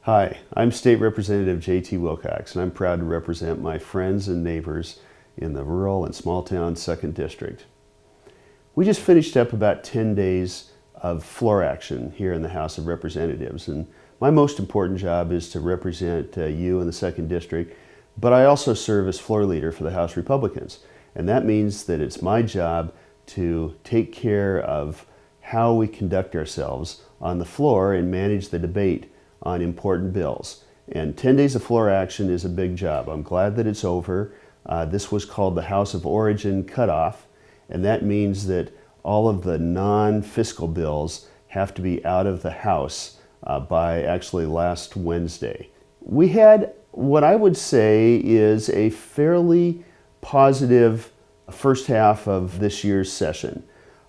Hi, I'm State Representative J.T. Wilcox, and I'm proud to represent my friends and neighbors in the rural and small town 2nd District. We just finished up about 10 days of floor action here in the House of Representatives, and my most important job is to represent you in the 2nd District, but I also serve as floor leader for the House Republicans, and that means that it's my job to take care of how we conduct ourselves on the floor and manage the debate on important bills. And 10 days of floor action is a big job. I'm glad that it's over. This was called the House of Origin cutoff, and that means that all of the non-fiscal bills have to be out of the House by actually last Wednesday. We had what I would say is a fairly positive first half of this year's session.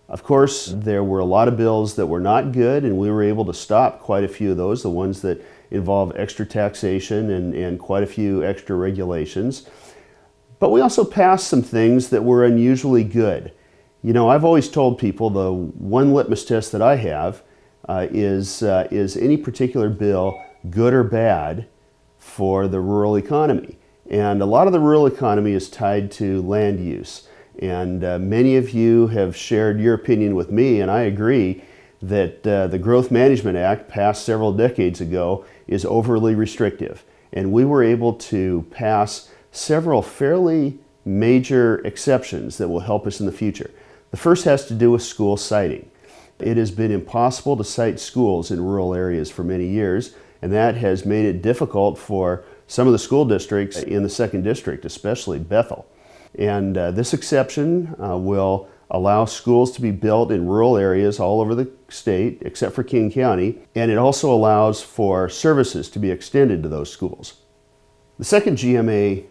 Of course, there were a lot of bills that were not good, and we were able to stop quite a few of those, the ones that involve extra taxation and quite a few extra regulations. But we also passed some things that were unusually good. You know, I've always told people the one litmus test that I have is any particular bill good or bad for the rural economy? And a lot of the rural economy is tied to land use. And many of you have shared your opinion with me, and I agree that the Growth Management Act, passed several decades ago, is overly restrictive. And we were able to pass several fairly major exceptions that will help us in the future. The first has to do with school siting. It has been impossible to site schools in rural areas for many years, and that has made it difficult for some of the school districts in the 2nd District, especially Bethel. And this exception will allow schools to be built in rural areas all over the state, except for King County, and it also allows for services to be extended to those schools. The second GMA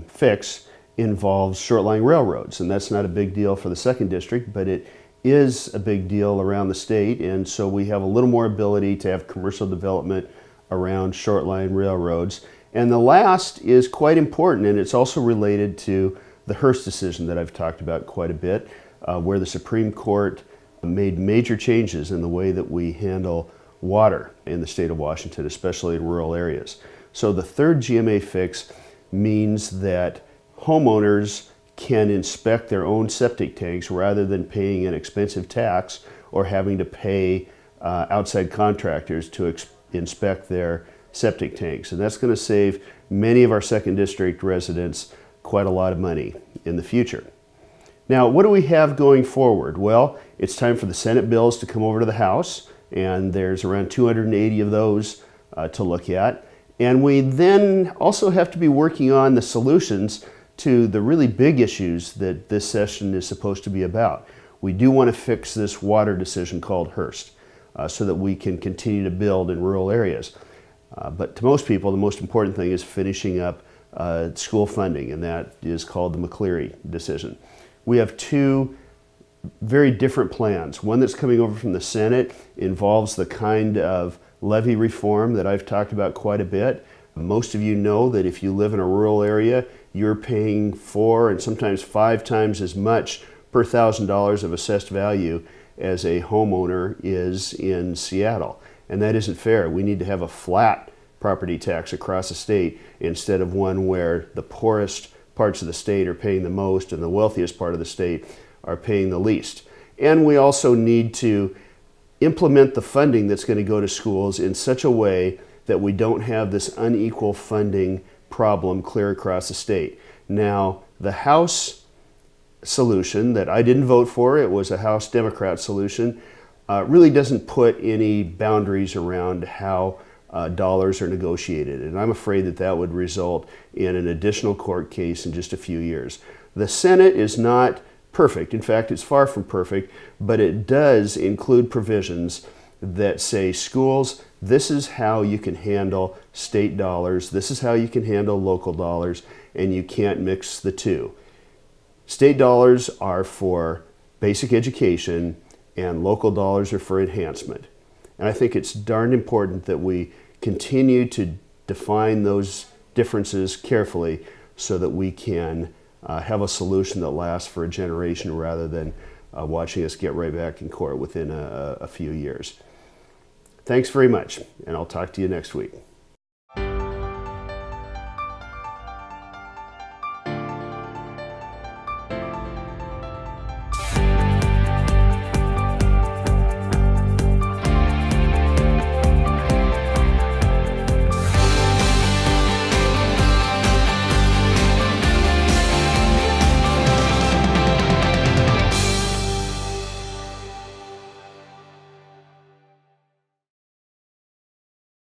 fix involves short-line railroads, and that's not a big deal for the 2nd District, but it is a big deal around the state, and so we have a little more ability to have commercial development around short-line railroads. And the last is quite important, and it's also related to the Hearst decision that I've talked about quite a bit, where the Supreme Court made major changes in the way that we handle water in the state of Washington, especially in rural areas. So the third GMA fix means that homeowners can inspect their own septic tanks rather than paying an expensive tax or having to pay outside contractors to inspect their septic tanks. And that's going to save many of our 2nd District residents quite a lot of money in the future. Now, what do we have going forward? Well, it's time for the Senate bills to come over to the House, and there's around 280 of those to look at. And we then also have to be working on the solutions to the really big issues that this session is supposed to be about. We do want to fix this water decision called Hearst so that we can continue to build in rural areas. But to most people, the most important thing is finishing up school funding, and that is called the McCleary decision. We have two very different plans. One that's coming over from the Senate involves the kind of levy reform that I've talked about quite a bit. Most of you know that if you live in a rural area, you're paying 4 and sometimes 5 times as much per $1,000 of assessed value as a homeowner is in Seattle. And that isn't fair. We need to have a flat property tax across the state instead of one where the poorest parts of the state are paying the most and the wealthiest part of the state are paying the least. And we also need to implement the funding that's going to go to schools in such a way that we don't have this unequal funding problem clear across the state. Now, the House solution that I didn't vote for, it was a House Democrat solution, really doesn't put any boundaries around how dollars are negotiated. And I'm afraid that that would result in an additional court case in just a few years. The Senate is not perfect. In fact, it's far from perfect, but it does include provisions that say, schools, this is how you can handle state dollars, this is how you can handle local dollars, and you can't mix the two. State dollars are for basic education, and local dollars are for enhancement. And I think it's darn important that we continue to define those differences carefully so that we can have a solution that lasts for a generation rather than watching us get right back in court within a few years. Thanks very much, and I'll talk to you next week.